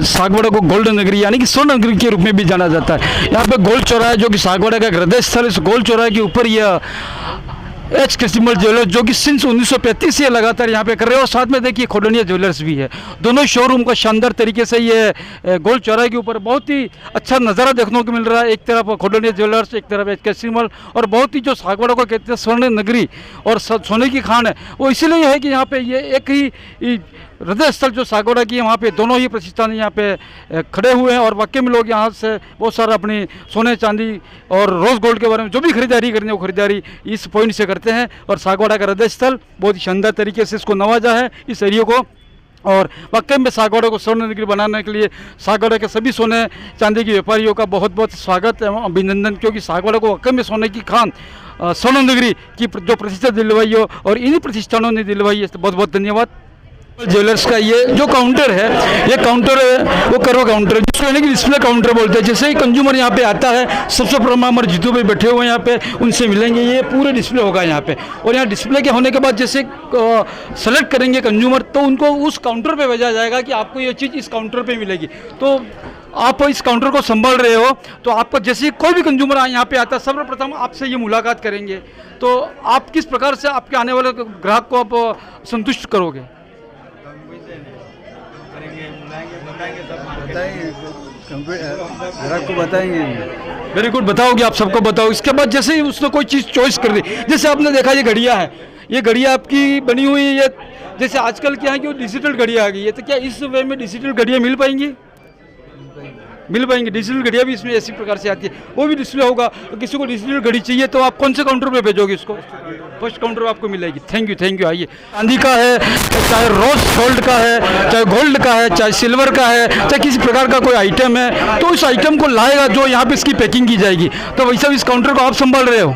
सागवाड़ा को गोल्ड नगरी यानी कि स्वर्ण नगरी के रूप में भी जाना जाता है। यहाँ पे गोल्ड चौराहा जो कि सागवाड़ा का हृदय स्थल, इस गोल्ड चौराहे के ऊपर यह एच के सिमल ज्वेलर्स जो कि सिंस 1935 से लगातार यहाँ पे कर रहे हैं, और साथ में देखिए खोडनिया ज्वेलर्स भी है। दोनों शोरूम का शानदार तरीके से ये गोल्ड चौराहे के ऊपर बहुत ही अच्छा नज़ारा देखने को मिल रहा है। एक तरफ खोडनिया ज्वेलर्स, एक तरफ एच के सिमल, और बहुत ही जो सागवाड़ा को कहते हैं स्वर्ण नगरी और सोने की खान है, वो इसीलिए है कि यहाँ पे ये एक ही हृदय स्थल जो सागवाड़ा की है, वहाँ पे दोनों ही प्रतिष्ठान यहाँ पे खड़े हुए हैं। और वाकई में लोग यहाँ से बहुत सारा अपनी सोने चांदी और रोज़ गोल्ड के बारे में जो भी खरीदारी करनी है वो खरीदारी इस पॉइंट से करते हैं। और सागवाड़ा का हृदय स्थल बहुत ही शानदार तरीके से इसको नवाजा है, इस एरिया को। और वाकई में सागवाड़ा को स्वर्ण नगरी बनाने के लिए सागवाड़ा के सभी सोने चांदी के व्यापारियों का बहुत बहुत स्वागत एवं अभिनंदन, क्योंकि सागवाड़ा को वाकई में सोने की खान स्वर्ण नगरी की जो प्रतिष्ठा दिलवाई हो और इन्हीं प्रतिष्ठानों ने दिलवाई है। बहुत बहुत धन्यवाद। ज्वेलर्स का ये जो काउंटर है, ये काउंटर है वो कर्व काउंटर है, जिसको यानी कि डिस्प्ले काउंटर बोलते हैं। जैसे ही कंज्यूमर यहाँ पे आता है, सबसे प्रथम हमारे जीतू भाई बैठे हुए हैं यहाँ पे, उनसे मिलेंगे। ये पूरे डिस्प्ले होगा यहाँ पे, और यहाँ डिस्प्ले के होने के बाद जैसे सेलेक्ट करेंगे कंज्यूमर, तो उनको उस काउंटर पे भेजा जाएगा कि आपको ये चीज़ इस काउंटर पे मिलेगी। तो आप इस काउंटर को संभाल रहे हो, तो आपको जैसे कोई भी कंज्यूमर यहाँ पे आता है, सर्वप्रथम आपसे ये मुलाकात करेंगे। तो आप किस प्रकार से आपके आने वाले ग्राहक को आप संतुष्ट करोगे? ग्राहक को बताएंगे। वेरी गुड, बताओगे आप, सबको बताओ। इसके बाद जैसे ही उसने कोई चीज़ चॉइस कर दी, जैसे आपने देखा ये घड़ियाँ है, ये घड़ियाँ आपकी बनी हुई है, ये जैसे आजकल क्या है कि वो डिजिटल घड़ियाँ आ गई है, तो क्या इस वे में डिजिटल घड़ियाँ मिल पाएंगी? मिल पाएंगी। डिजिटल घड़ियाँ भी इसमें ऐसी प्रकार से आती है, वो भी डिस्प्ले होगा। तो किसी को डिजिटल घड़ी चाहिए तो आप कौन से काउंटर पे भेजोगे इसको? फर्स्ट काउंटर पे आपको मिलेगी। Thank you, thank you. आइए, चांदी का है, चाहे रोज गोल्ड का है, चाहे गोल्ड का है, चाहे सिल्वर का है, चाहे किसी प्रकार का कोई आइटम है, तो उस आइटम को लाएगा जो यहाँ पे इसकी पैकिंग की जाएगी। तो वैसा इस काउंटर को आप संभाल रहे हो?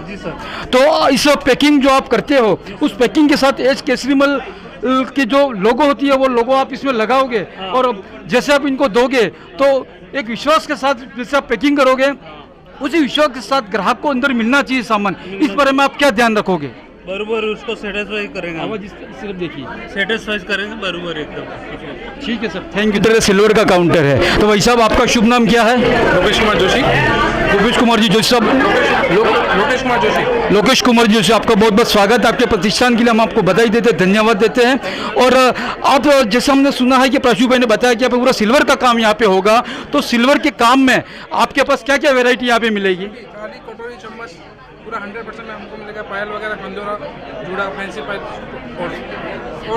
तो इस पैकिंग जो आप करते हो, उस पैकिंग के साथ एच केसरीमल की जो लोगो होती है, वो लोगो आप इसमें लगाओगे, और जैसे आप इनको दोगे तो एक विश्वास के साथ जैसे आप पैकिंग करोगे, उसी विश्वास के साथ ग्राहक को अंदर मिलना चाहिए सामान। इस बारे में आप क्या ध्यान रखोगे? बराबर उसको सेटिस्फाई करेंगे। आवाज सिर्फ देखिए, सेटिस्फाई करेंगे बराबर एकदम। ठीक है सर, थैंक यू। इधर सिल्वर का काउंटर है। तो भाई साहब, आपका शुभ नाम क्या है? लोकेश कुमार जोशी। लोकेश कुमार जी जोशी साहब। लोकेश कुमार जोशी। लोकेश कुमार जोशी, आपका बहुत बहुत स्वागत है। आपके प्रतिष्ठान के लिए हम आपको बधाई देते हैं, धन्यवाद देते हैं। और आप जैसे हमने सुना है कि प्राशु भाई ने बताया कि आप पूरा सिल्वर का काम यहाँ पे होगा, तो सिल्वर के काम में आपके पास क्या क्या वेराइटी यहाँ पे मिलेगी? थाली, कटोरी, चम्मच पूरा 100% में हमको मिलेगा। पायल वगैरह, खंजोरा, जूड़ा, फैंसी पायल।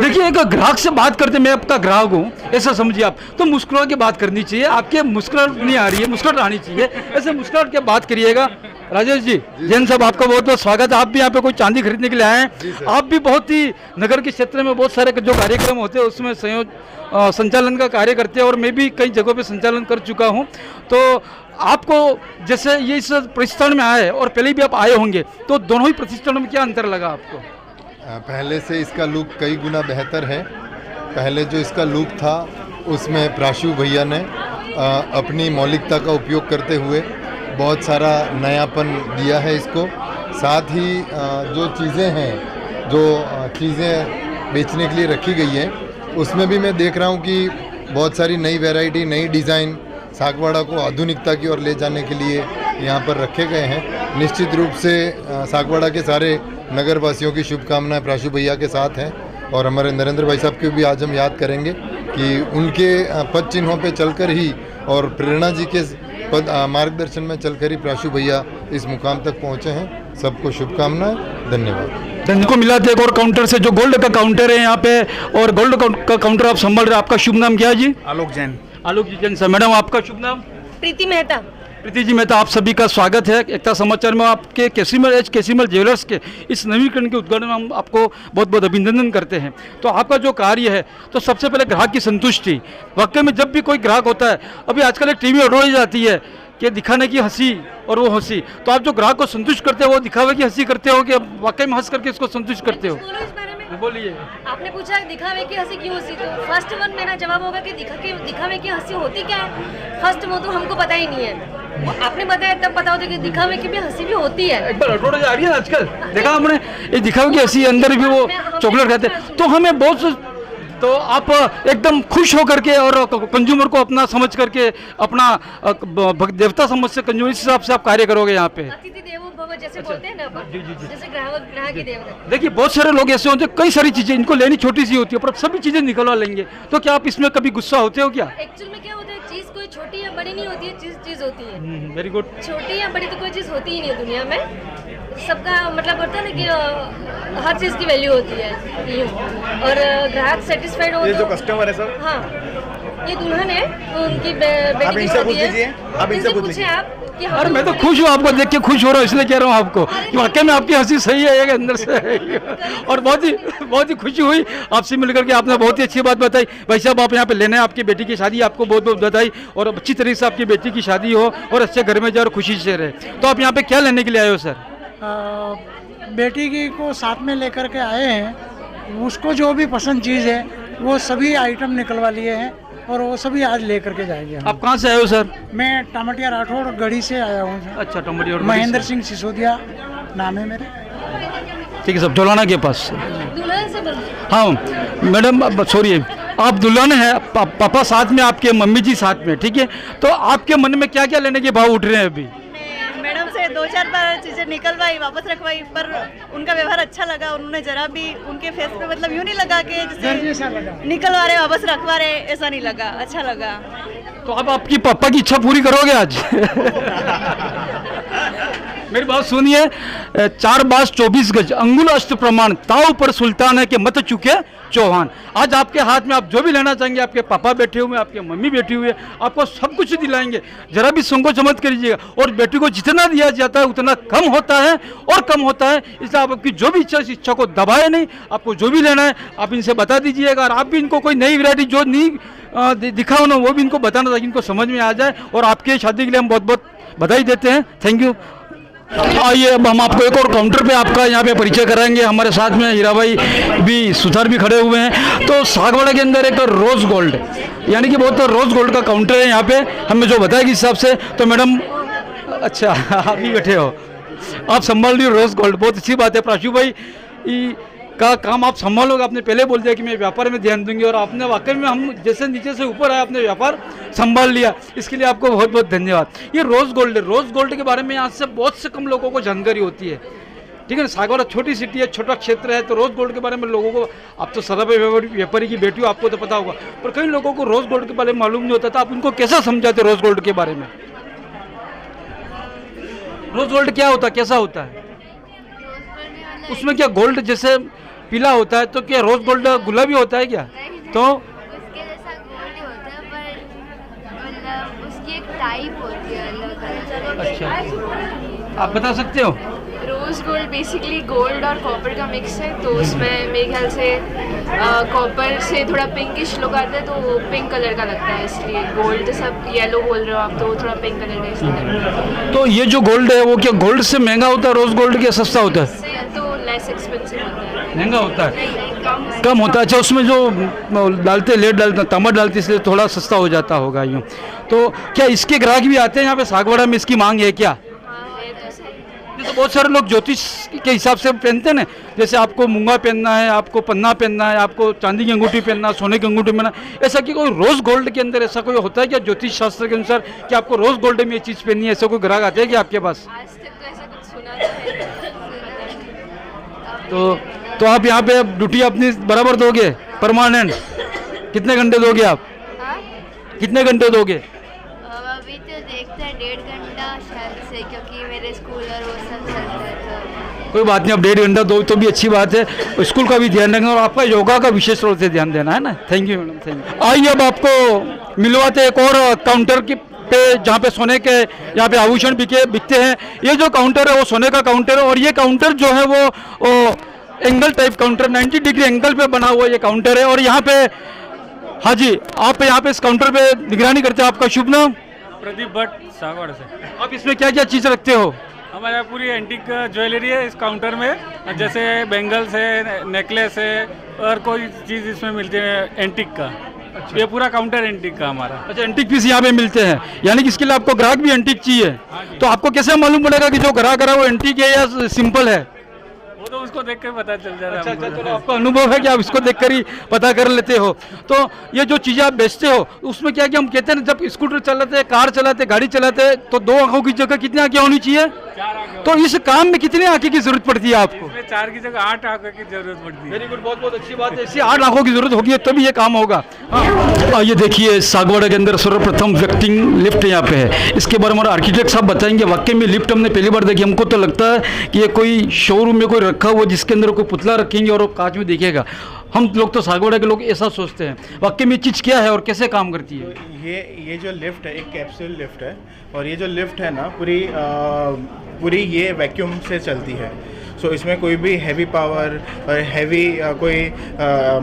देखिए, एक ग्राहक से बात करते, मैं आपका ग्राहक हूँ ऐसा समझिए आप, तो मुस्कुरा के बात करनी चाहिए। आपके मुस्कुराहट नहीं आ रही है, मुस्कुराहट आनी चाहिए, ऐसे मुस्कुराहट के बात करिएगा। राजेश जी, जैन साहब, आपका बहुत बहुत स्वागत है। आप भी यहाँ पे कोई चांदी खरीदने के लिए आए हैं। आप भी बहुत ही नगर के क्षेत्र में बहुत सारे जो कार्यक्रम होते हैं उसमें संचालन का कार्य करते हैं, और मैं भी कई जगहों पे संचालन कर चुका हूँ। तो आपको जैसे ये इस प्रतिष्ठान में आए और पहले भी आप आए होंगे, तो दोनों ही प्रतिष्ठानों में क्या अंतर लगा आपको? पहले से इसका लुक कई गुना बेहतर है। पहले जो इसका लुक था उसमें प्राशु भैया ने अपनी मौलिकता का उपयोग करते हुए बहुत सारा नयापन दिया है इसको। साथ ही जो चीज़ें हैं, जो चीज़ें बेचने के लिए रखी गई हैं, उसमें भी मैं देख रहा हूँ कि बहुत सारी नई वैरायटी, नई डिज़ाइन सागवाड़ा को आधुनिकता की ओर ले जाने के लिए यहाँ पर रखे गए हैं। निश्चित रूप से सागवाड़ा के सारे नगर वासियों की शुभकामनाएं प्राशु भैया के साथ हैं, और हमारे नरेंद्र भाई साहब को भी आज हम याद करेंगे कि उनके पद चिन्हों पे चलकर ही और प्रेरणा जी के मार्गदर्शन में चलकर ही प्राशु भैया इस मुकाम तक पहुँचे हैं। सबको शुभकामनाएं, धन्यवाद। धन्य को मिला एक और काउंटर से, जो गोल्ड का काउंटर है यहाँ पे, और गोल्ड का काउंटर आप संभाल रहे हैं। आपका शुभ नाम क्या है जी? आलोक जैन। आलोक जी जैन सर। मैडम, आपका शुभ नाम? प्रीति मेहता। प्रीति जी मेहता, आप सभी का स्वागत है एकता समाचार में। आपके केसरीमल ज्वेलर्स के इस नवीकरण के उद्घाटन में हम आपको बहुत बहुत अभिनंदन करते हैं। तो आपका जो कार्य है, तो सबसे पहले ग्राहक की संतुष्टि। वाकई में जब भी कोई ग्राहक होता है, अभी आजकल एक टीवी उड़ाई जाती है कि दिखाने की हंसी और वो हंसी, तो आप जो ग्राहक को संतुष्ट करते हो, वो दिखावे की हंसी करते हो कि वाकई में हंस करके इसको संतुष्ट करते हो? बोलिए। आपने पूछा दिखावे की हंसी क्यों हंसी, तो फर्स्ट वन मेरा जवाब होगा कि दिखावे की हंसी होती क्या है। फर्स्ट वो तो हमको पता ही नहीं है, आपने बताया तब पता होता कि दिखावे की भी हंसी भी होती है। एक बार अटोड़ा जा रही है आजकल, देखा हमने, ये दिखावे की हंसी, अंदर भी वो चॉकलेट खाते हैं। तो हमें बहुत तो आप एकदम खुश होकर के और कंज्यूमर को अपना समझ करके अपना देवता समझ से कंज्यूमर इस हिसाब से आप कार्य करोगे यहाँ पे। अतिथि देवो भव जैसे बोलते हैं ना अपन, जैसे ग्राहक ही देवता। देखिए बहुत सारे लोग ऐसे होते हैं, कई सारी चीज़ें इनको लेनी छोटी सी होती है पर सभी चीज़ें निकलवा लेंगे, तो क्या आप इसमें कभी गुस्सा होते हो क्या? एक्चुअल में क्या होता है, चीज कोई छोटी या बड़ी नहीं होती है, चीज होती है। Very good. छोटी या बड़ी तो कोई चीज होती ही नहीं है दुनिया में, सबका मतलब होता है ना कि हर चीज की वैल्यू होती है यूं। और ग्राहक सेटिस्फाइड हो, ये जो कस्टमर है सर, हाँ ये दुल्हन है, वो उनकी बेटी आप इनसे पूछ लीजिए, आप इनसे पूछ पूछे लीजिए। आप कि अरे मैं तो खुश हूँ, आपको देख के खुश हो रहा हूँ, इसलिए कह रहा हूँ आपको कि वाकई में आपकी हंसी सही है एक अंदर से और बहुत ही खुशी हुई आपसे मिलकर के। आपने बहुत ही अच्छी बात बताई। भाई साहब आप यहाँ पे लेने हैं, आपकी बेटी की शादी, आपको बहुत बहुत बधाई और अच्छी तरीके से आपकी बेटी की शादी हो और अच्छे घर में जाए और खुशी से रहे। तो आप यहाँ पे क्या लेने के लिए आए हो सर? बेटी की को साथ में लेकर के आए हैं, उसको जो भी पसंद चीज़ है वो सभी आइटम निकलवा लिए हैं और वो सभी आज लेकर के जाएंगे हम। आप कहाँ से आए हो सर? मैं टमाटिया राठौड़ गढ़ी से आया हूँ। अच्छा टमाटी और महेंद्र सिंह सिसोदिया नाम है मेरे। ठीक है सब जोलाना के पास। दुल्हन से बोल। हाँ मैडम सॉरी, आप दुल्हन है, पापा साथ में, आपके मम्मी जी साथ में, ठीक है। तो आपके मन में क्या क्या लेने के भाव उठ रहे हैं अभी? मैडम से 2-4 बार चीज़ें निकलवाई, वापस रखवाई, पर उनका व्यवहार अच्छा लगा। उन्होंने जरा भी उनके फेस पे मतलब यूँ नहीं लगा कि जैसे निकलवा रहे वापस रखवा रहे, ऐसा नहीं लगा, अच्छा लगा। तो अब आपकी पापा की इच्छा पूरी करोगे आज? मेरी बात सुनिए, 4 बास 24 गज अंगुल अष्ट प्रमाण ताव पर सुल्तान है कि मत चुके चौहान। आज आपके हाथ में आप जो भी लेना चाहेंगे, आपके पापा बैठे हुए हैं, आपके मम्मी बैठी हुई है, आपको सब कुछ दिलाएंगे, जरा भी संकोच मत करिएगा। और बेटी को जितना दिया जाता है उतना कम होता है और कम होता है, इसलिए आप आपकी जो भी इच्छा इस इच्छा को दबाए नहीं। आपको जो भी लेना है आप इनसे बता दीजिएगा, और आप भी इनको कोई नई वैरायटी जो नहीं दिखा हो ना वो भी इनको बताना ताकि इनको समझ में आ जाए। और आपके शादी के लिए हम बहुत बहुत बधाई देते हैं। Thank you. आइए अब हम आपको एक और काउंटर पे आपका यहाँ पे परिचय कराएंगे। हमारे साथ में हीरा भाई भी सुथार भी खड़े हुए हैं। तो सागवाड़ा के अंदर एक रोज़ गोल्ड यानी कि बहुत रोज़ गोल्ड का काउंटर है यहाँ पे, हमें जो बताया इस हिसाब से। तो मैडम अच्छा आप भी बैठे हो, आप संभाल रही हो रोज़ गोल्ड, बहुत अच्छी बात है। प्राशु भाई का काम आप संभालोगे, आपने पहले बोल दिया कि मैं व्यापार में ध्यान दूंगी और आपने वाकई में हम जैसे नीचे से ऊपर आए आपने व्यापार संभाल लिया, इसके लिए आपको बहुत बहुत धन्यवाद। ये रोज़ गोल्ड है, रोज़ गोल्ड के बारे में यहाँ से बहुत से कम लोगों को जानकारी होती है, ठीक है ना। सागवाड़ा छोटी सिटी है, छोटा क्षेत्र है, तो रोज़ गोल्ड के बारे में लोगों को, आप तो सदा व्यापारी की बेटी हो, आपको तो पता होगा, पर कई लोगों को रोज़ गोल्ड के बारे में मालूम नहीं होता था। आप उनको कैसा समझाते रोज़ गोल्ड के बारे में? रोज़ गोल्ड क्या होता है, कैसा होता है? उसमें क्या गोल्ड जैसे पीला होता है, तो क्या रोज़ गोल्ड गुलाबी होता है क्या? तो उसके जैसा गोल्ड ही होता है, पर मतलब उसकी एक टाइप होती है अलग। अच्छा आप बता सकते हो? रोज़ गोल्ड बेसिकली गोल्ड और कॉपर का मिक्स है, तो उसमें मेरे ख्याल से कॉपर से थोड़ा पिंकिश लुक आता है, तो वो पिंक कलर का लगता है, इसलिए गोल्ड तो सब येलो बोल रहे हो आप, तो थोड़ा पिंक कलर है इसलिए। तो ये जो गोल्ड है वो क्या गोल्ड से महंगा होता है, रोज़ गोल्ड के सस्ता होता है? इससे तो लेस एक्सपेंसिव होता है, महंगा होता है, कम कम होता है। अच्छा उसमें जो डालते लेट डालते तांबा डालते इसलिए थोड़ा सस्ता हो जाता होगा यूँ। तो क्या इसके ग्राहक भी आते हैं यहाँ पे सागवाड़ा में, इसकी मांग है क्या? जैसे बहुत सारे लोग ज्योतिष के हिसाब से पहनते हैं ना, जैसे आपको मूंगा पहनना है, आपको पन्ना पहनना है, आपको चांदी की अंगूठी पहनना, सोने की अंगूठी पहनना, ऐसा कि कोई रोज़ गोल्ड के अंदर ऐसा कोई होता है क्या ज्योतिष शास्त्र के अनुसार कि आपको रोज़ गोल्ड में ये चीज़ पहननी है, ऐसा कोई ग्राहक आते हैं क्या आपके पास? आज तक तो ऐसा कुछ सुना नहीं। तो आप यहाँ पे ड्यूटी अपनी बराबर दोगे परमानेंट? कितने घंटे दोगे आप? कितने घंटे दोगे? अभी तो देखते हैं 1.5 घंटा शायद से, क्योंकि मेरे स्कूल और वो सब चलता है तो। कोई बात नहीं, अब 1.5 घंटा दो तो भी अच्छी बात है। स्कूल का भी ध्यान रखना और आपका योगा का विशेष रूप से ध्यान देना है ना। Thank you madam, thank you. आइए अब आपको मिलवाते एक और काउंटर की पे, जहाँ पे सोने के यहाँ पे आभूषण बिकते हैं। ये जो काउंटर है वो सोने का काउंटर है और ये काउंटर जो है वो angle type counter 90 degree angle पे बना हुआ ये काउंटर है। और यहाँ पे हाँ जी, आप यहाँ पे इस काउंटर पे निगरानी करते हो। आपका शुभ नाम? प्रदीप भट्ट, सागवाड़ा से। आप इसमें क्या क्या चीज़ रखते हो? हमारे यहाँ पूरी एंटीक ज्वेलरी है इस काउंटर में, जैसे बैंगल्स है, नेकलेस है और कोई चीज़ इसमें मिलती है एंटीक का। अच्छा। ये पूरा काउंटर एंटीक का हमारा। अच्छा एंटीक पीस यहाँ पे मिलते हैं, यानी कि इसके लिए आपको ग्राहक भी एंटीक चाहिए। तो आपको कैसे मालूम पड़ेगा कि जो ग्राहक है वो एंटीक है या सिंपल है? वो तो उसको देख के पता चल जा रहा है अच्छा, हमको। चलो आपका अनुभव है कि आप इसको देखकर ही पता कर लेते हो। तो ये जो चीज़ें आप बेचते हो उसमें क्या कि हम कहते हैं ना, जब स्कूटर चलाते हैं, कार चलाते हैं, गाड़ी चलाते हैं, तो 2 आंखों की जगह कितनी आंखें होनी चाहिए? 4 आंखें। तो इस काम में कितनी आंखें की जरूरत पड़ती है आपको? इसमें 4 की जगह 8 आंखों की जरूरत पड़ती है। वेरी गुड, बहुत बहुत अच्छी बात है। ऐसी 8 आंखों की जरूरत होगी तभी ये काम होगा। हाँ, ये देखिए सागवाड़ा के अंदर सर्वप्रथम व्यक्तिंग लिफ्ट यहाँ पे है। इसके बारे में हमारे आर्किटेक्ट साहब बताएंगे। वाकई में लिफ्ट हमने पहली बार देखी। हमको तो लगता है कि ये कोई शोरूम में कोई रखा हुआ जिसके अंदर कोई पुतला रखेंगे और वो कांच में दिखेगा। हम लोग तो सागवाड़ा के लोग ऐसा सोचते हैं। वाकई में ये चीज़ क्या है और कैसे काम करती है? ये जो लिफ्ट है एक कैप्सूल लिफ्ट है, और ये जो लिफ्ट है ना पूरी ये वैक्यूम से चलती है। सो इसमें कोई भी हैवी पावर और हैवी कोई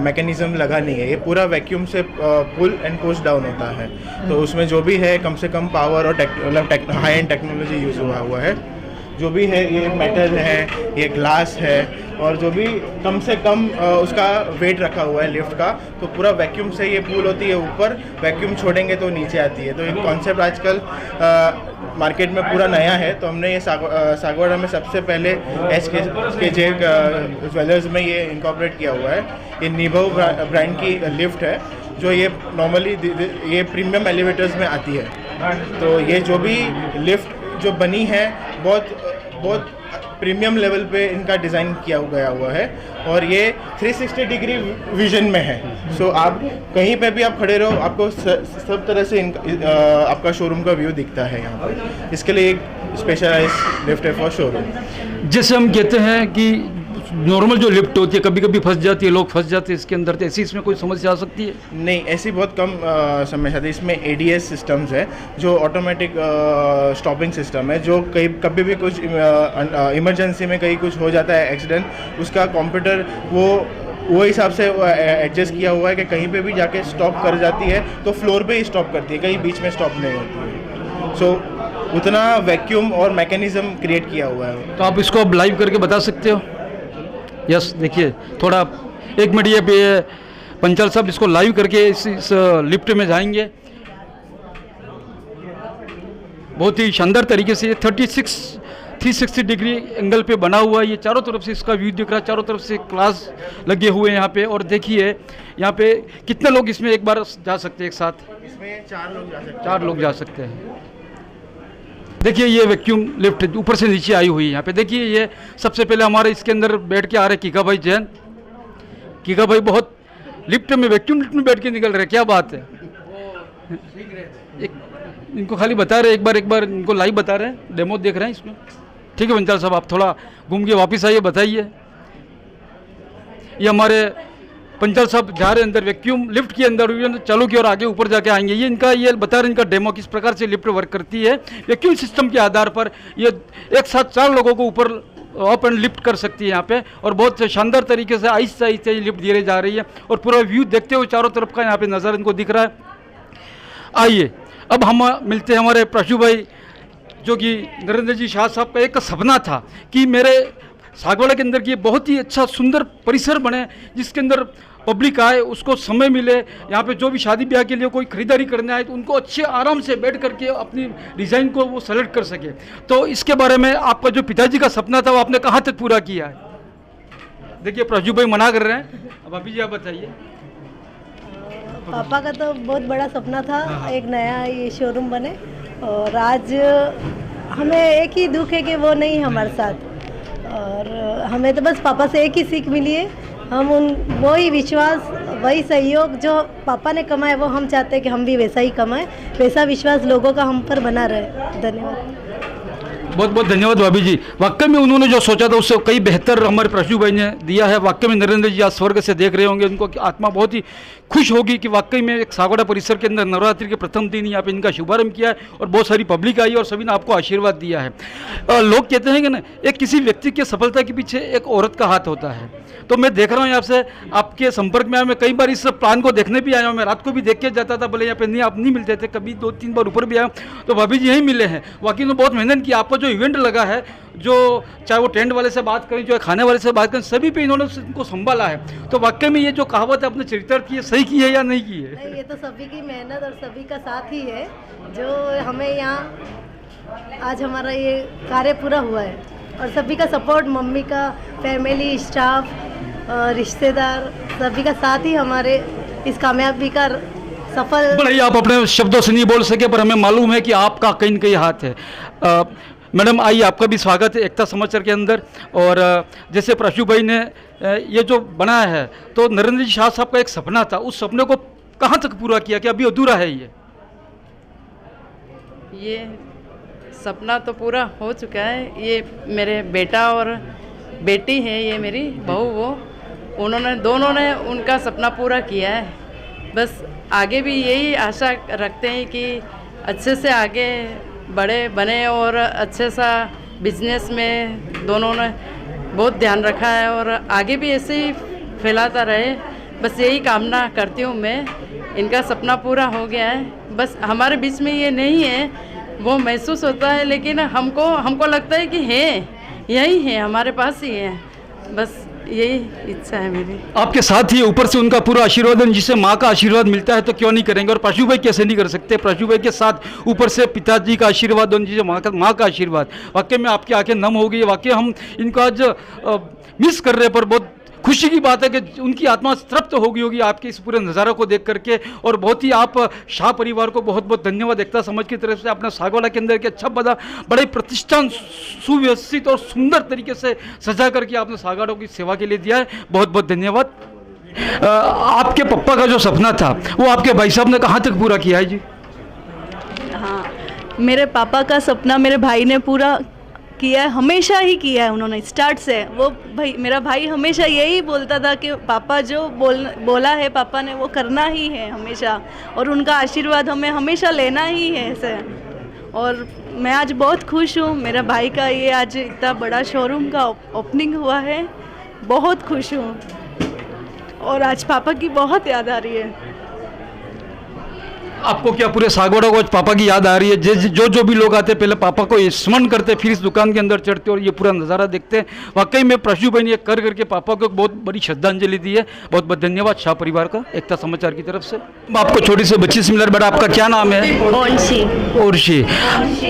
मैकेनिज़्म लगा नहीं है। ये पूरा वैक्यूम से पुल एंड पुश डाउन होता है। तो उसमें जो भी है कम से कम पावर और हाई एंड टेक्नोलॉजी यूज़ हुआ है। जो भी है ये मेटल है, ये ग्लास है, और जो भी कम से कम उसका वेट रखा हुआ है लिफ्ट का। तो पूरा वैक्यूम से ये पुल होती है ऊपर, वैक्यूम छोड़ेंगे तो नीचे आती है। तो ये कॉन्सेप्ट आजकल मार्केट में पूरा नया है। तो हमने ये सागवाड़ा में सबसे पहले SKJ ज्वेलर्स में ये इनकॉर्पोरेट किया हुआ है। ये निभव ब्रांड की लिफ्ट है, जो ये नॉर्मली ये प्रीमियम एलिवेटर्स में आती है। तो ये जो भी लिफ्ट जो बनी है बहुत प्रीमियम लेवल पे इनका डिज़ाइन किया गया हुआ है, और ये 360 डिग्री विजन में है। सो आप कहीं पे भी आप खड़े रहो, आपको सब तरह से आपका शोरूम का व्यू दिखता है यहाँ पर। इसके लिए एक स्पेशलाइज्ड लिफ्ट है फॉर शोरूम। जैसे हम कहते हैं कि नॉर्मल जो लिफ्ट होती है कभी कभी फंस जाती है, लोग फंस जाते हैं इसके अंदर, तो ऐसी इसमें कोई समस्या आ सकती है? नहीं, ऐसी बहुत कम समस्या आती है। इसमें ADS सिस्टम्स है, जो ऑटोमेटिक स्टॉपिंग सिस्टम है। जो कभी भी कुछ इमरजेंसी में कहीं कुछ हो जाता है एक्सीडेंट, उसका कंप्यूटर वो हिसाब से एडजस्ट किया हुआ है कि कहीं पे भी जाके स्टॉप कर जाती है तो फ्लोर पे ही स्टॉप करती है, कहीं बीच में स्टॉप नहीं होती है। सो उतना वैक्यूम और मैकेनिज्म क्रिएट किया हुआ है। तो आप इसको अब लाइव करके बता सकते हो? यस, देखिए थोड़ा 1 मिनट ये पे पंचाल साहब इसको लाइव करके इस लिफ्ट में जाएंगे। बहुत ही शानदार तरीके से 360 डिग्री एंगल पे बना हुआ है। ये चारों तरफ से इसका व्यू दिख रहा है, चारों तरफ से क्लास लगे हुए हैं यहाँ पे। और देखिए यहाँ पे कितने लोग इसमें एक बार जा सकते हैं एक साथ? इसमें 4 लोग जा सकते हैं। 4 लोग जा सकते हैं। देखिए ये वैक्यूम लिफ्ट ऊपर से नीचे आई हुई है यहाँ पे। देखिए ये सबसे पहले हमारे इसके अंदर बैठ के आ रहे कीका भाई जैन। कीका भाई बहुत लिफ्ट में, वैक्यूम लिफ्ट में बैठ के निकल रहे, क्या बात है। इनको खाली बता रहे, एक बार इनको लाइव बता रहे हैं, डेमो देख रहे हैं इसमें। ठीक है पंचाल साहब, आप थोड़ा घूम के वापस आइए, बताइए। ये हमारे पंचाल साहब जा रहे हैं अंदर वैक्यूम लिफ्ट के अंदर, चालू की और आगे ऊपर जाके आएंगे। ये बता रहे हैं इनका डेमो किस प्रकार से लिफ्ट वर्क करती है। वैक्यूम सिस्टम के आधार पर ये एक साथ 4 लोगों को ऊपर अप एंड लिफ्ट कर सकती है यहाँ पे, और बहुत शानदार तरीके से आहिस्ते आहिस्ते ये लिफ्ट दी जा रही है। और पूरा व्यू देखते हुए चारों तरफ का यहाँ पे नज़ारा इनको दिख रहा है। आइए अब हम मिलते हैं हमारे प्रशु भाई, जो कि नरेंद्र जी शाह साहब का एक सपना था कि मेरे सागवाड़ा के अंदर की बहुत ही अच्छा सुंदर परिसर बने, जिसके अंदर पब्लिक आए, उसको समय मिले। यहाँ पे जो भी शादी ब्याह के लिए कोई खरीदारी करने आए तो उनको अच्छे आराम से बैठ करके अपनी डिज़ाइन को वो सेलेक्ट कर सके। तो इसके बारे में आपका जो पिताजी का सपना था वो आपने कहाँ तक पूरा किया है? देखिए प्रजू भाई मना कर रहे हैं, अब अभी जी आप बताइए। पापा का तो बहुत बड़ा सपना था एक नया ये शोरूम बने, और आज हमें एक ही दुख है कि वो नहीं हमारे साथ। और हमें तो बस पापा से एक ही सीख मिली है, हम वही विश्वास, वही सहयोग जो पापा ने कमाए वो हम चाहते हैं कि हम भी वैसा ही कमाएं, वैसा विश्वास लोगों का हम पर बना रहे। धन्यवाद। बहुत बहुत धन्यवाद भाभी जी। वाकई में उन्होंने जो सोचा था उससे कई बेहतर हमारे प्रशु भाई ने दिया है। वाकई में नरेंद्र जी आज स्वर्ग से देख रहे होंगे, उनको आत्मा बहुत ही खुश होगी कि वाकई में एक सागवाड़ा परिसर के अंदर नवरात्रि के प्रथम दिन यहाँ पे इनका शुभारंभ किया है और बहुत सारी पब्लिक आई और सभी ने आपको आशीर्वाद दिया है। लोग कहते हैं कि ना, एक किसी व्यक्ति की सफलता के पीछे एक औरत का हाथ होता है। तो मैं देख रहा हूँ आपसे, आपके संपर्क में आया, मैं कई बार इस प्लान को देखने भी आया हूँ। मैं रात को भी देख के जाता था, बोले यहाँ पे नहीं, आप नहीं मिलते थे, कभी 2-3 बार ऊपर भी आया तो भाभी जी यहीं मिले हैं। वाकई में बहुत मेहनत की। आपका जो इवेंट लगा है, जो चाहे वो टेंट वाले से बात करें, चाहे खाने वाले से बात करें, सभी पे इन्होंने इनको संभाला है। तो वाकई में ये जो कहावत है अपने चरित्र की है, सही की है या नहीं की है? नहीं, ये तो सभी की मेहनत और सभी का साथ ही है जो हमें यहाँ आज हमारा ये कार्य पूरा हुआ है। और सभी का सपोर्ट, मम्मी का, फैमिली, स्टाफ, रिश्तेदार, सभी का साथ ही हमारे इस कामयाबी का सफल। भले ही आप अपने शब्दों से नहीं बोल सके, पर हमें मालूम है कि आपका कहीं न कहीं हाथ है। मैडम आइए, आपका भी स्वागत है एकता समाचार के अंदर। और जैसे प्रशु भाई ने ये जो बनाया है, तो नरेंद्र जी शाह साहब का एक सपना था, उस सपने को कहाँ तक पूरा किया कि अभी अधूरा है? ये सपना तो पूरा हो चुका है। ये मेरे बेटा और बेटी है, ये मेरी बहू, वो उन्होंने दोनों ने उनका सपना पूरा किया है। बस आगे भी यही आशा रखते हैं कि अच्छे से आगे बड़े बने और अच्छे सा बिजनेस में दोनों ने बहुत ध्यान रखा है और आगे भी ऐसे ही फैलाता रहे। बस यही कामना करती हूँ मैं। इनका सपना पूरा हो गया है। बस हमारे बीच में ये नहीं है, वो महसूस होता है, लेकिन हमको लगता है कि है, यही है, हमारे पास ही है। बस यही इच्छा है मेरी। आपके साथ ही ऊपर से उनका पूरा आशीर्वाद, जिसे माँ का आशीर्वाद मिलता है तो क्यों नहीं करेंगे। और प्रशु भाई कैसे नहीं कर सकते। प्रशु भाई के साथ ऊपर से पिताजी का आशीर्वाद और जिसे माँ का आशीर्वाद, वाकई में आपकी आंखें नम हो गई। वाकई हम इनको आज मिस कर रहे हैं, पर बहुत खुशी की बात है कि उनकी आत्मा तृप्त हो गई होगी आपके इस पूरे नज़ारा को देख करके। और बहुत ही आप शाह परिवार को बहुत बहुत धन्यवाद एकता समाज की तरफ से। आपने सागवाड़ा के अंदर के अच्छा बड़े प्रतिष्ठान सुव्यवस्थित और सुंदर तरीके से सजा करके आपने सागवाड़ा की सेवा के लिए दिया है। बहुत बहुत धन्यवाद। आपके पप्पा का जो सपना था वो आपके भाई साहब ने कहाँ तक पूरा किया है जी? हाँ, मेरे पापा का सपना मेरे भाई ने पूरा किया है, हमेशा ही किया है उन्होंने, स्टार्ट से। वो भाई, मेरा भाई हमेशा यही बोलता था कि पापा जो बोला है पापा ने वो करना ही है हमेशा, और उनका आशीर्वाद हमें हमेशा लेना ही है ऐसे। और मैं आज बहुत खुश हूँ, मेरा भाई का ये आज इतना बड़ा शोरूम का ओपनिंग हुआ है, बहुत खुश हूँ। और आज पापा की बहुत याद आ रही है। आपको क्या पूरे सागवाड़ा को आज पापा की याद आ रही है? जो भी लोग आते पहले पापा को स्मरण करते, फिर इस दुकान के अंदर चढ़ते और ये पूरा नज़ारा देखते हैं। वाकई में प्रशु भाई ने कर करके पापा को बहुत बड़ी श्रद्धांजलि दी है। बहुत बहुत धन्यवाद शाह परिवार का, एकता समाचार की तरफ से। आपको छोटी सी बच्ची से मिला। बेटा आपका क्या नाम है?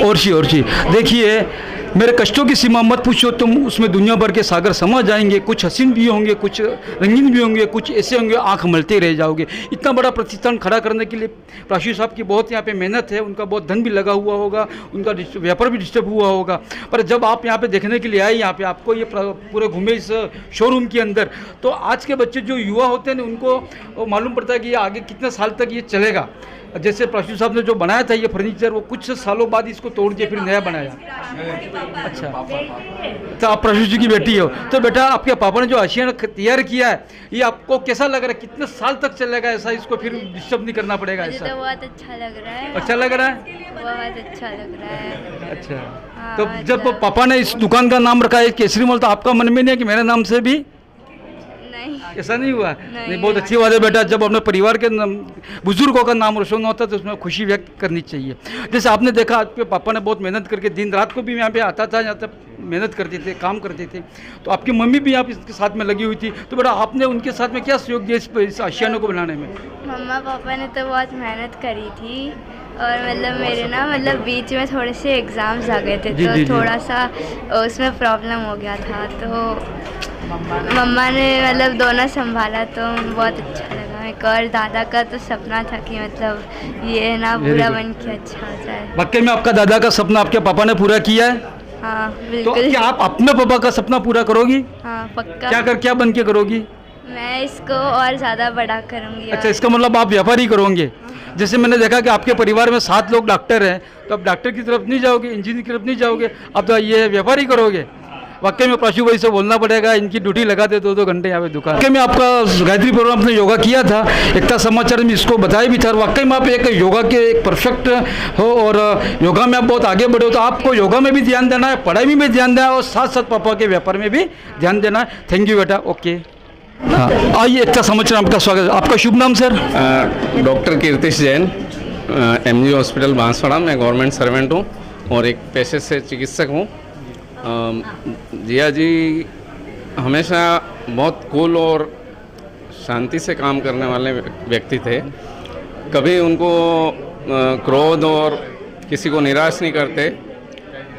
ओरशी। देखिए, मेरे कष्टों की सीमा मत पूछो तुम, उसमें दुनिया भर के सागर समा जाएंगे। कुछ हसीन भी होंगे, कुछ रंगीन भी होंगे, कुछ ऐसे होंगे आंख मलते रह जाओगे। इतना बड़ा प्रतिष्ठान खड़ा करने के लिए प्राशु साहब की बहुत यहाँ पे मेहनत है। उनका बहुत धन भी लगा हुआ होगा, उनका व्यापार भी डिस्टर्ब हुआ होगा। पर जब आप यहाँ पे देखने के लिए आए, यहाँ पे आपको ये पूरे घूमे इस शोरूम के अंदर, तो आज के बच्चे जो युवा होते हैं उनको मालूम पड़ता है कि ये आगे कितने साल तक ये चलेगा। जैसे प्रशु साहब ने जो बनाया था ये फर्नीचर, वो कुछ सालों बाद इसको तोड़ के फिर नया बनाया। अच्छा, तो आप प्रशु जी की बेटी हो, तो बेटा आपके पापा ने जो आशियाना तैयार किया है, ये आपको कैसा लग रहा है? कितने साल तक चलेगा ऐसा? इसको फिर डिस्टर्ब नहीं करना पड़ेगा ऐसा? मुझे तो बहुत अच्छा लग रहा है। अच्छा लग रहा है? बहुत अच्छा लग रहा है। अच्छा, हाँ, तो जब पापा ने इस दुकान का नाम रखा है केसरी मॉल, तो आपका मन में नहीं है कि मेरे नाम से भी? नहीं, ऐसा नहीं हुआ? नहीं, बहुत अच्छी बात है बेटा। जब अपने परिवार के बुजुर्गों का नाम रोशन होता है तो उसमें खुशी व्यक्त करनी चाहिए। जैसे आपने देखा आपके पापा ने बहुत मेहनत करके, दिन रात को भी यहाँ पे आता था, यहाँ तक मेहनत करते थे, काम करते थे। तो आपकी मम्मी भी आप इसके साथ में लगी हुई थी, तो बेटा आपने उनके साथ में क्या सहयोग दिया इस आशियानों को बनाने में? मम्मा पापा ने तो बहुत मेहनत करी थी। और मतलब मेरे ना बीच में थोड़े से एग्ज़ाम्स आ गए थे, तो थोड़ा सा उसमें प्रॉब्लम हो गया था, तो मम्मा ने दोनों संभाला, तो बहुत अच्छा लगा। एक और दादा का तो सपना था कि ये ना पूरा बन के अच्छा हो जाए। वाकई में आपका दादा का सपना आपके पापा ने पूरा किया है? हाँ तो बिल्कुल। क्या आप अपने पापा का सपना पूरा करोगी? हाँ पक्का। क्या बन के करोगी? मैं इसको और ज़्यादा बड़ा करूँगी। अच्छा, इसका मतलब आप व्यापारी करोगे? जैसे मैंने देखा कि आपके परिवार में 7 लोग डॉक्टर हैं, तो आप डॉक्टर की तरफ नहीं जाओगे, इंजीनियर की तरफ नहीं जाओगे, अब तो ये व्यापारी करोगे। वाकई में प्राशु भाई से बोलना पड़ेगा, इनकी ड्यूटी लगाते 2-2 घंटे यहाँ पे दुकान। वाकई में आपका गायत्री प्रोग्राम आपने योगा किया था, एकता समाचार में इसको बताया भी था। वाकई में आप एक योगा के एक परफेक्ट हो और योगा में आप बहुत आगे बढ़े हो, तो आपको योगा में भी ध्यान देना है, पढ़ाई में भी ध्यान देना है और साथ साथ पापा के व्यापार में भी ध्यान देना है। थैंक यू बेटा। ओके, हाँ आइए, एकता समाचार आपका स्वागत है। आपका शुभ नाम sir? Doctor Kirtish Jain, MG hospital Banswara. मैं गवर्नमेंट सर्वेंट हूँ और एक पेशे से चिकित्सक हूँ। जिया जी हमेशा बहुत कूल और शांति से काम करने वाले व्यक्ति थे। कभी उनको क्रोध और किसी को निराश नहीं करते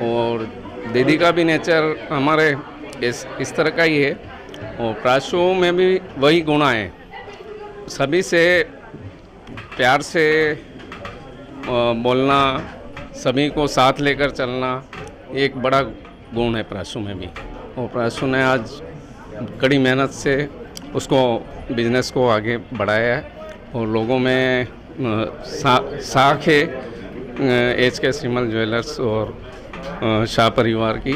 और दीदी का भी नेचर हमारे इस तरह का ही है और प्राशु में भी वही गुण हैं। सभी से प्यार से बोलना, सभी को साथ लेकर चलना, एक बड़ा गुण है प्राशु में भी। और प्राशु ने आज कड़ी मेहनत से उसको बिजनेस को आगे बढ़ाया है और लोगों में साख है HK श्रीमल ज्वेलर्स और शाह परिवार की,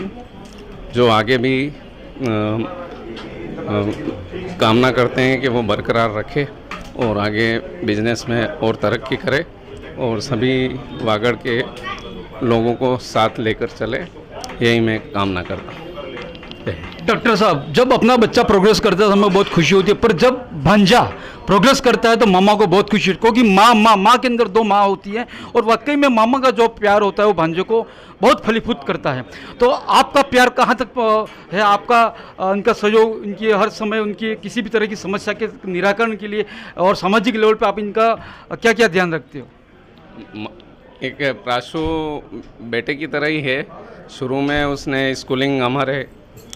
जो आगे भी कामना करते हैं कि वो बरकरार रखे और आगे बिजनेस में और तरक्की करे और सभी वागड़ के लोगों को साथ लेकर चले, यही मैं कामना करता हूँ। डॉक्टर साहब, जब अपना बच्चा प्रोग्रेस करता है तो हमें बहुत खुशी होती है, पर जब भांजा प्रोग्रेस करता है तो मामा को बहुत खुशी होती है, क्योंकि माँ के अंदर 2 माँ होती है और वाकई में मामा का जो प्यार होता है वो भांजे को बहुत फलीभूत करता है। तो आपका प्यार कहाँ तक है? आपका उनका सहयोग, उनकी हर समय उनकी किसी भी तरह की समस्या के निराकरण के लिए और सामाजिक लेवल पर आप इनका क्या क्या ध्यान रखते हो? एक प्राशु बेटे की तरह ही है। शुरू में उसने स्कूलिंग हमारे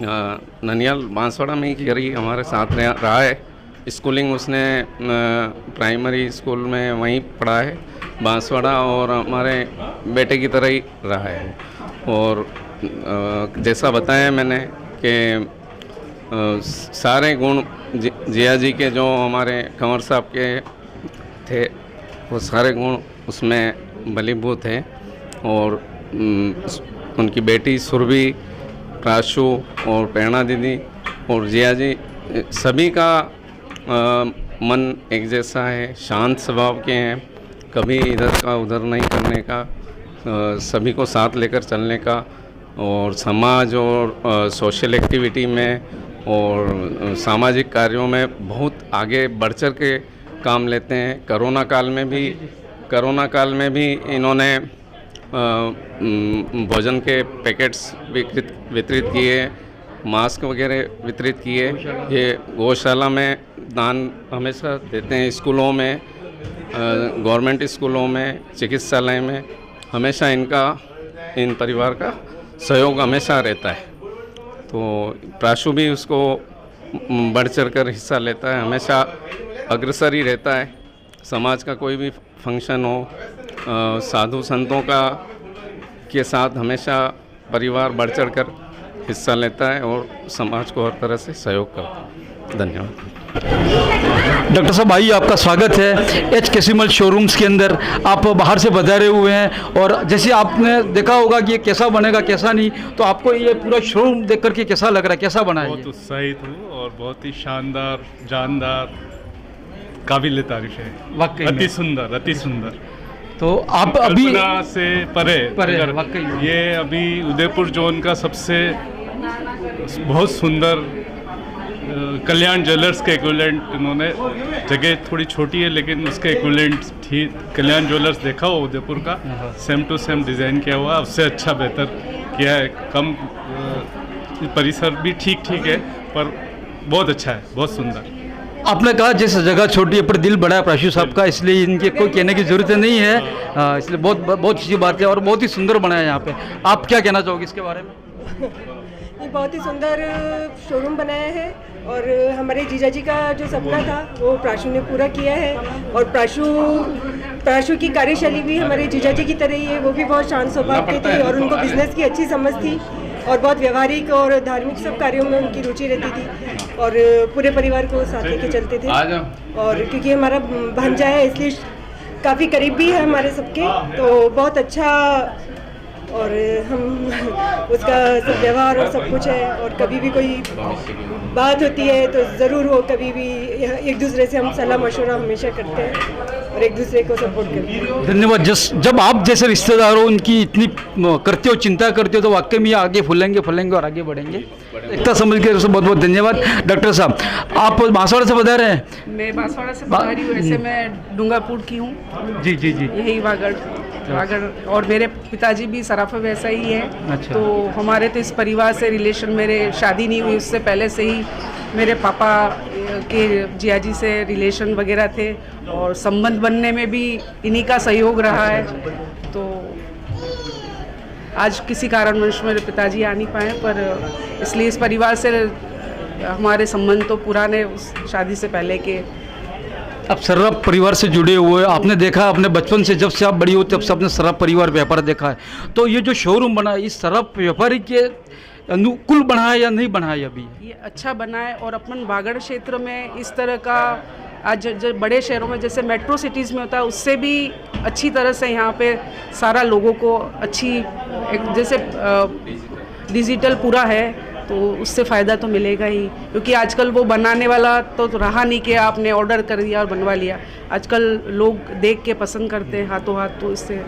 ननियाल बांसवाड़ा में ही करी, हमारे साथ रहा है। स्कूलिंग उसने प्राइमरी स्कूल में वहीं पढ़ा है बांसवाड़ा और हमारे बेटे की तरह ही रहा है। और जैसा बताया मैंने कि सारे गुण जिया जी के जो हमारे कंवर साहब के थे वो सारे गुण उसमें बलीभूत हैं। और उनकी बेटी सुरभि, प्राशु और प्रेरणा दीदी और जिया जी, सभी का मन एक जैसा है, शांत स्वभाव के हैं, कभी इधर का उधर नहीं करने का, सभी को साथ लेकर चलने का और समाज और सोशल एक्टिविटी में और सामाजिक कार्यों में बहुत आगे बढ़ चढ़ के काम लेते हैं। कोरोना काल में भी इन्होंने भोजन के पैकेट्स वितरित किए, मास्क वगैरह वितरित किए। ये गौशाला में दान हमेशा देते हैं, स्कूलों में, गवर्नमेंट स्कूलों में, चिकित्सालय में हमेशा इन परिवार का सहयोग हमेशा रहता है। तो प्राशु भी उसको बढ़ चढ़ कर हिस्सा लेता है, हमेशा अग्रसर ही रहता है। समाज का कोई भी फंक्शन हो, साधु संतों के साथ हमेशा परिवार बढ़ चढ़ कर हिस्सा लेता है और समाज को हर तरह से सहयोग करता है। धन्यवाद। डॉक्टर साहब, आइए, आपका स्वागत है HK श्रीमल शोरूम्स के अंदर। आप बाहर से पधारे हुए हैं और जैसे आपने देखा होगा कि ये कैसा बनेगा कैसा नहीं, तो आपको ये पूरा शोरूम देख करके कैसा लग रहा है, कैसा बना है? बहुत उत्साहित हूँ और बहुत ही शानदार, जानदार, काबिल तारीफ है, वाकई अति सुंदर। तो आप अभी से परे वाकई ये अभी उदयपुर जोन का सबसे बहुत सुंदर कल्याण ज्वेलर्स के इक्विवेलेंट, इन्होंने जगह थोड़ी छोटी है लेकिन उसके इक्विवेलेंट ठीक कल्याण ज्वेलर्स देखा हो उदयपुर का, सेम टू सेम डिज़ाइन किया हुआ, उससे अच्छा बेहतर किया है। कम परिसर भी ठीक है पर बहुत अच्छा है, बहुत सुंदर। आपने कहा जैसे जगह छोटी है पर दिल बड़ा है प्राशु साहब का, इसलिए इनके कोई कहने की ज़रूरत नहीं है, इसलिए बहुत अच्छी बात है और बहुत ही सुंदर बना है यहाँ पे। आप क्या कहना चाहोगे इसके बारे में? ये बहुत ही सुंदर शोरूम बनाया है और हमारे जीजा जी का जो सपना था वो प्राशु ने पूरा किया है। और प्राशु की कार्यशैली भी हमारे जीजा जी की तरह ही है, वो भी बहुत शांत स्वभाव के थे और उनको बिजनेस की अच्छी समझ थी और बहुत व्यवहारिक और धार्मिक सब कार्यों में उनकी रुचि रहती थी और पूरे परिवार को साथ लेके चलते थे। और क्योंकि हमारा भांजा है इसलिए काफ़ी करीब भी है हमारे सबके, तो बहुत अच्छा और हम उसका सब व्यवहार और सब कुछ है। और कभी भी कोई बात होती है तो ज़रूर हो, कभी भी एक दूसरे से हम सलाह मशवरा हमेशा करते हैं और एक दूसरे को सपोर्ट करते हैं। धन्यवाद। जब आप जैसे रिश्तेदार हो उनकी इतनी करते हो, चिंता करते हो, तो वाकई में आगे फूलेंगे और आगे बढ़ेंगे। एकता समझ के बहुत बहुत धन्यवाद। डॉक्टर साहब, आप बांसवाड़ा से बता रहे हैं? मैं बांसवाड़ा से बता रही हूँ, वैसे मैं डूंगापुर की हूँ। जी, यही वागड़ और मेरे पिताजी भी सराफा वैसा ही है। अच्छा। तो हमारे तो इस परिवार से रिलेशन, मेरे शादी नहीं हुई उससे पहले से ही मेरे पापा के जियाजी से रिलेशन वगैरह थे और संबंध बनने में भी इन्हीं का सहयोग रहा है। तो आज किसी कारणवश मेरे पिताजी आ नहीं पाए, पर इसलिए इस परिवार से हमारे संबंध तो पुराने उस शादी से पहले के। आप सर्राफ परिवार से जुड़े हुए, आपने देखा अपने बचपन से, जब से आप बड़ी हुई तब से आपने सर्राफ परिवार व्यापार देखा है, तो ये जो शोरूम बना है इस सर्राफ व्यापारी के अनुकूल बना है या नहीं बना है अभी? ये अच्छा बना है, और अपन बागड़ क्षेत्र में इस तरह का आज जो बड़े शहरों में जैसे मेट्रो सिटीज़ में होता है उससे भी अच्छी तरह से यहाँ पे सारा लोगों को अच्छी जैसे डिजिटल पूरा है, तो उससे फ़ायदा तो मिलेगा ही, क्योंकि आजकल वो बनाने वाला तो रहा नहीं कि आपने ऑर्डर कर दिया और बनवा लिया। आजकल लोग देख के पसंद करते हैं हाथों हाथ, तो इससे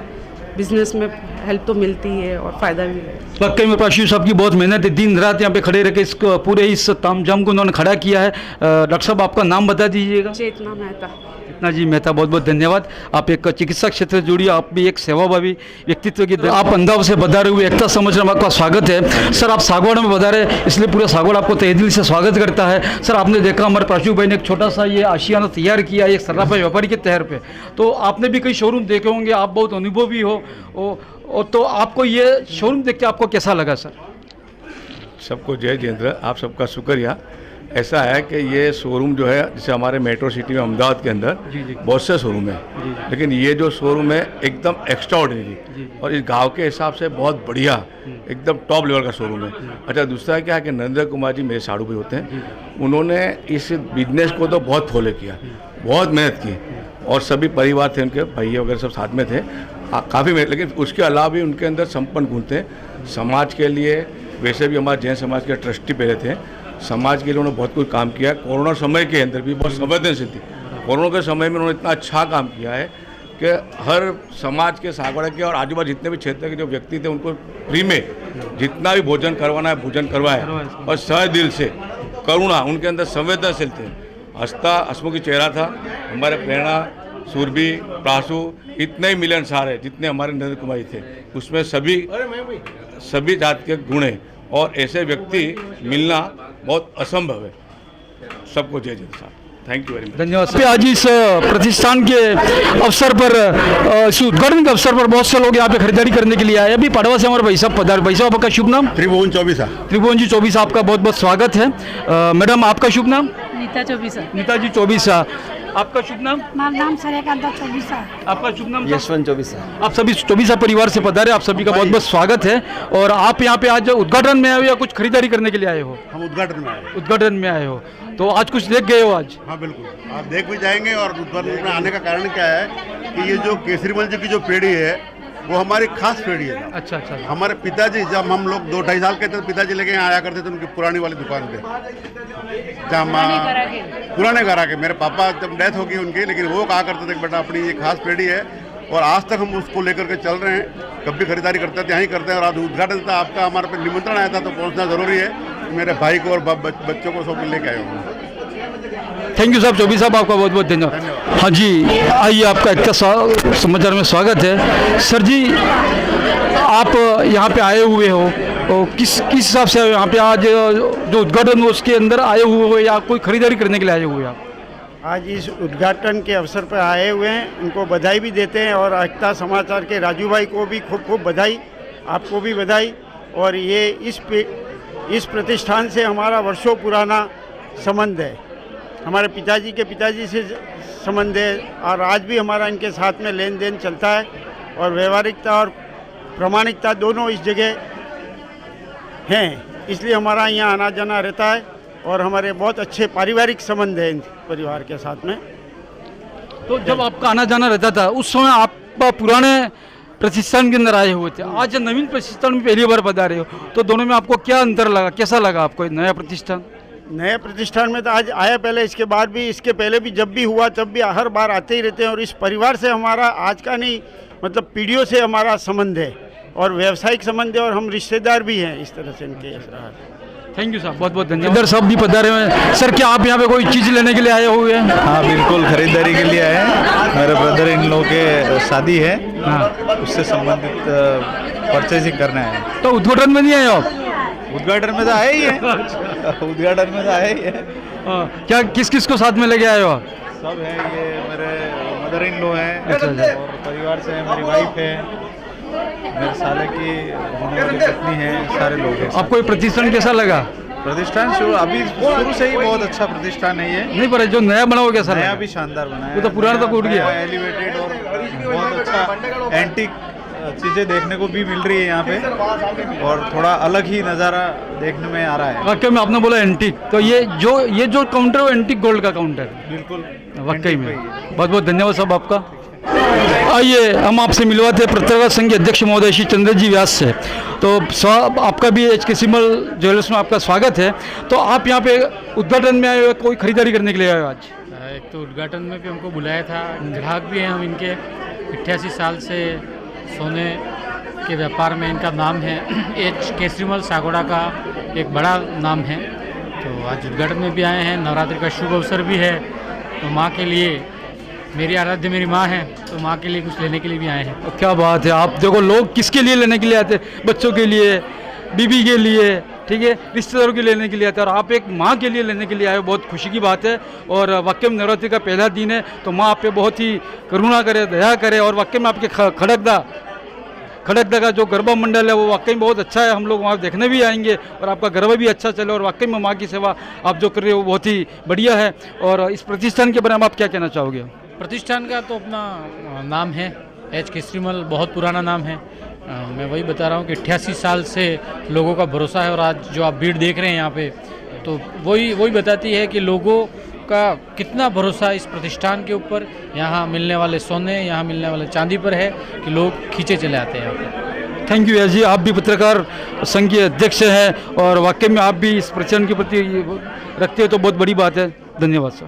बिजनेस में हेल्प तो मिलती है और फ़ायदा भी है। वाकई में प्राशु साहब की बहुत मेहनत है, दिन रात यहाँ पे खड़े रह के इस पूरे इस तामझाम को उन्होंने खड़ा किया है। डॉक्टर साहब आपका नाम बता दीजिएगा। चेतना मेहता। चेतना जी मेहता, बहुत बहुत धन्यवाद। आप एक चिकित्सा क्षेत्र से जुड़ी, आप भी एक सेवाभावी व्यक्तित्व की, आप अंदाव से बधारे हुए एकता समझ में आपका स्वागत है। सर आप सागवाड़ में बधारे, इसलिए पूरा सागवाड़ आपको तहे दिल से स्वागत करता है। सर आपने देखा हमारे प्राशु भाई ने एक छोटा सा ये आशियाना तैयार किया एक सर्राफ व्यापारी के तहर पे, तो आपने भी कई शोरूम देखे होंगे, आप बहुत अनुभवी हो, तो आपको ये शोरूम देख के आपको कैसा लगा सर? सबको जय जितेंद्र, आप सबका शुक्रिया। ऐसा है कि ये शोरूम जो है, जैसे हमारे मेट्रो सिटी में अहमदाबाद के अंदर बहुत से शोरूम है, लेकिन ये जो शोरूम है एकदम एक्स्ट्राऑर्डिनरी और इस गांव के हिसाब से बहुत बढ़िया, एकदम टॉप लेवल का शोरूम है। अच्छा, दूसरा क्या है कि नरेंद्र कुमार जी मेरे साड़ू भाई होते हैं, उन्होंने इस बिजनेस को तो बहुत फॉलो किया, बहुत मेहनत की, और सभी परिवार थे उनके, भैया वगैरह सब साथ में थे, काफ़ी मेहनत। लेकिन उसके अलावा भी उनके अंदर संपन्न गुण थे समाज के लिए। वैसे भी हमारे जैन समाज के ट्रस्टी पहले थे, समाज के लिए उन्होंने बहुत कुछ काम किया। कोरोना समय के अंदर भी बहुत संवेदनशील थी। कोरोना के समय में उन्होंने इतना अच्छा काम किया है कि हर समाज के सागवाड़ा के और आजू बाजू जितने भी क्षेत्र के जो व्यक्ति थे उनको फ्री में जितना भी भोजन करवाना है भोजन करवाए, और सह दिल से करुणा, उनके अंदर संवेदनशील थे, हंसमुखी चेहरा था। हमारे प्रेरणा, सुरभि, प्राशु, इतने ही मिलनसार है जितने हमारे नरेंद्र कुमार थे, उसमें सभी जात के गुण हैं, और ऐसे व्यक्ति मिलना बहुत असंभव है। सबको जय जय साहब, थैंक यू वेरी मच, धन्यवाद। आज इस प्रतिष्ठान के अवसर पर, इस उद्घाटन के अवसर पर बहुत से लोग यहाँ पे खरीदारी करने के लिए आए। अभी पाड़वा से हमारे भाई साहब पधारे। भाई साहब आपका शुभ नाम? त्रिभुवन चौबीसा। त्रिभुवन जी चौबीसा, आपका बहुत बहुत स्वागत है। मैडम आपका शुभ नाम? नीता चौबीसा। नीता जी चौबीसा, आपका शुभ नाम? नाम सूर्यकांता चौबीसा। आपका शुभ नाम? यशवंत चौबीसा। आप सभी चौबीसा परिवार से पधारे, आप सभी का बहुत बहुत स्वागत है। और आप यहाँ पे आज उद्घाटन में आए हो या कुछ खरीदारी करने के लिए आए हो? हम उद्घाटन में आए। उद्घाटन में आए हो, तो आज कुछ देख गए हो आज? हाँ बिल्कुल, आप देख भी जाएंगे। और उद्घाटन में आने का कारण क्या है कि ये जो केसरीमल जी की जो पीढ़ी है वो हमारी खास पीढ़ी है। अच्छा अच्छा। हमारे पिताजी, जब हम लोग 2-2.5 साल के थे, पिताजी लेके यहाँ आया करते थे उनकी पुरानी वाली दुकान पे, जहाँ पुराने घर आके। मेरे पापा जब डेथ होगी उनकी, लेकिन वो कहा करते थे कि बेटा अपनी ये खास पीढ़ी है, और आज तक हम उसको लेकर के चल रहे हैं। कब भी खरीदारी करते थे यहीं करते हैं, और आज उद्घाटन था आपका, हमारे पे निमंत्रण आया था तो पहुँचना ज़रूरी है। मेरे भाई को और बच्चों को सब लेके आए हूँ। थैंक यू साहब, चौबी साहब आपका बहुत बहुत धन्यवाद। हाँ जी, आइए, आपका एकता समाचार में स्वागत है। सर जी, आप यहाँ पे आए हुए हो, तो किस हिसाब से यहाँ पे आज जो उद्घाटन हो उसके अंदर आए हुए हो, या कोई खरीदारी करने के लिए आए हुए आप? आज इस उद्घाटन के अवसर पर आए हुए हैं, उनको बधाई भी देते हैं, और एकता समाचार के राजू भाई को भी खूब खूब बधाई, आपको भी बधाई। और ये इस प्रतिष्ठान से हमारा वर्षों पुराना संबंध है, हमारे पिताजी के पिताजी से संबंध है, और आज भी हमारा इनके साथ में लेन देन चलता है, और व्यवहारिकता और प्रामाणिकता दोनों इस जगह हैं, इसलिए हमारा यहाँ आना जाना रहता है, और हमारे बहुत अच्छे पारिवारिक संबंध हैं इन परिवार के साथ में। तो जब आपका आना जाना रहता था उस समय आप पुराने प्रतिष्ठान के अंदर आए हुए थे, आज नवीन प्रतिष्ठान में पहली बार पधारे हो, तो दोनों में आपको क्या अंतर लगा, कैसा लगा आपको नया प्रतिष्ठान? नए प्रतिष्ठान में तो आज आया पहले, इसके बाद भी, इसके पहले भी जब भी हुआ तब भी हर बार आते ही रहते हैं, और इस परिवार से हमारा आज का नहीं, मतलब पीढ़ियों से हमारा संबंध है, और व्यावसायिक संबंध है, और हम रिश्तेदार भी हैं इस तरह से इनके। थैंक यू साहब, बहुत बहुत धन्यवाद। इधर सब भी पधारे हुए हैं। सर, क्या आप यहाँ पे कोई चीज़ लेने के लिए आए हुए हैं? हाँ बिल्कुल, खरीदारी के लिए आए हैं। मेरे ब्रदर इन लोगों के शादी है, हाँ, उससे संबंधित परचेजिंग करना है। तो उद्घाटन में नहीं आए आप? उद्घाटन में तो आए ही है। उद्घाटन में तो आए ही है। क्या किस किस को साथ में लेके आए हो आप? सब है, ये मेरे मदर इन लॉ हैं, और परिवार से मेरी वाइफ है, मेरे साले की होने वाली पत्नी है, सारे लोग हैं। आपको ये प्रतिष्ठान कैसा लगा? प्रतिष्ठान शुरू से ही बहुत अच्छा प्रतिष्ठान है ये। नहीं, पर जो नया बना हो कैसा नया लगा? भी शानदार बना है। वो तो पुराना तो टूट गया। एलिवेटेड और बहुत अच्छा एंटीक चीज़ें देखने को भी मिल रही है यहाँ पे, और थोड़ा अलग ही नज़ारा देखने में आ रहा है। वाकई में आपने बोला एंटीक, तो ये जो काउंटर है वो एंटीक गोल्ड का काउंटर है। बिल्कुल वाकई में बहुत बहुत धन्यवाद साहब आपका। आइए हम आपसे मिलवाते हैं पत्रकार संघ के अध्यक्ष महोदय श्री चंद्र जी व्यास से। तो आपका भी HK सिमल ज्वेलर्स में आपका स्वागत है। तो आप यहाँ पे उद्घाटन में आए हो, कोई खरीदारी करने के लिए आए हो आज? एक तो उद्घाटन में भी हमको बुलाया था, ग्राहक भी हैं हम इनके। 88 साल से सोने के व्यापार में इनका नाम है। HK सिमल सागोड़ा का एक बड़ा नाम है। तो आज उद्घाटन में भी आए हैं, नवरात्रि का शुभ अवसर भी है। तो माँ के लिए, मेरी आराध्य मेरी माँ है, तो माँ के लिए कुछ लेने के लिए भी आए हैं। क्या बात है। आप देखो लोग किसके लिए लेने के लिए आते हैं? बच्चों के लिए, बीबी के लिए, ठीक है, रिश्तेदारों के लेने के लिए आते हैं, और आप एक माँ के लिए लेने के लिए आए हो। बहुत खुशी की बात है। और वाकई में नवरात्रि का पहला दिन है, तो माँ आप पे बहुत ही करुणा करे, दया करे। और वाकई में आपके खड़कदा का जो गरबा मंडल है वो वाकई में बहुत अच्छा है। हम लोग वहाँ देखने भी आएंगे और आपका गरबा भी अच्छा चले। और वाकई में माँ की सेवा आप जो कर रहे हो बहुत ही बढ़िया है। और इस प्रतिष्ठान के बारे में आप क्या कहना चाहोगे? प्रतिष्ठान का तो अपना नाम है HK सिमल, बहुत पुराना नाम है। मैं वही बता रहा हूँ कि 88 साल से लोगों का भरोसा है। और आज जो आप भीड़ देख रहे हैं यहाँ पे, तो वही बताती है कि लोगों का कितना भरोसा इस प्रतिष्ठान के ऊपर, यहाँ मिलने वाले सोने, यहाँ मिलने वाले चांदी पर है कि लोग खींचे चले आते हैं यहाँ पे। थैंक यू जी। आप भी पत्रकार संघ के अध्यक्ष हैं और वाकई में आप भी इस प्रतिष्ठान के प्रति रखते हो तो बहुत बड़ी बात है। धन्यवाद सर।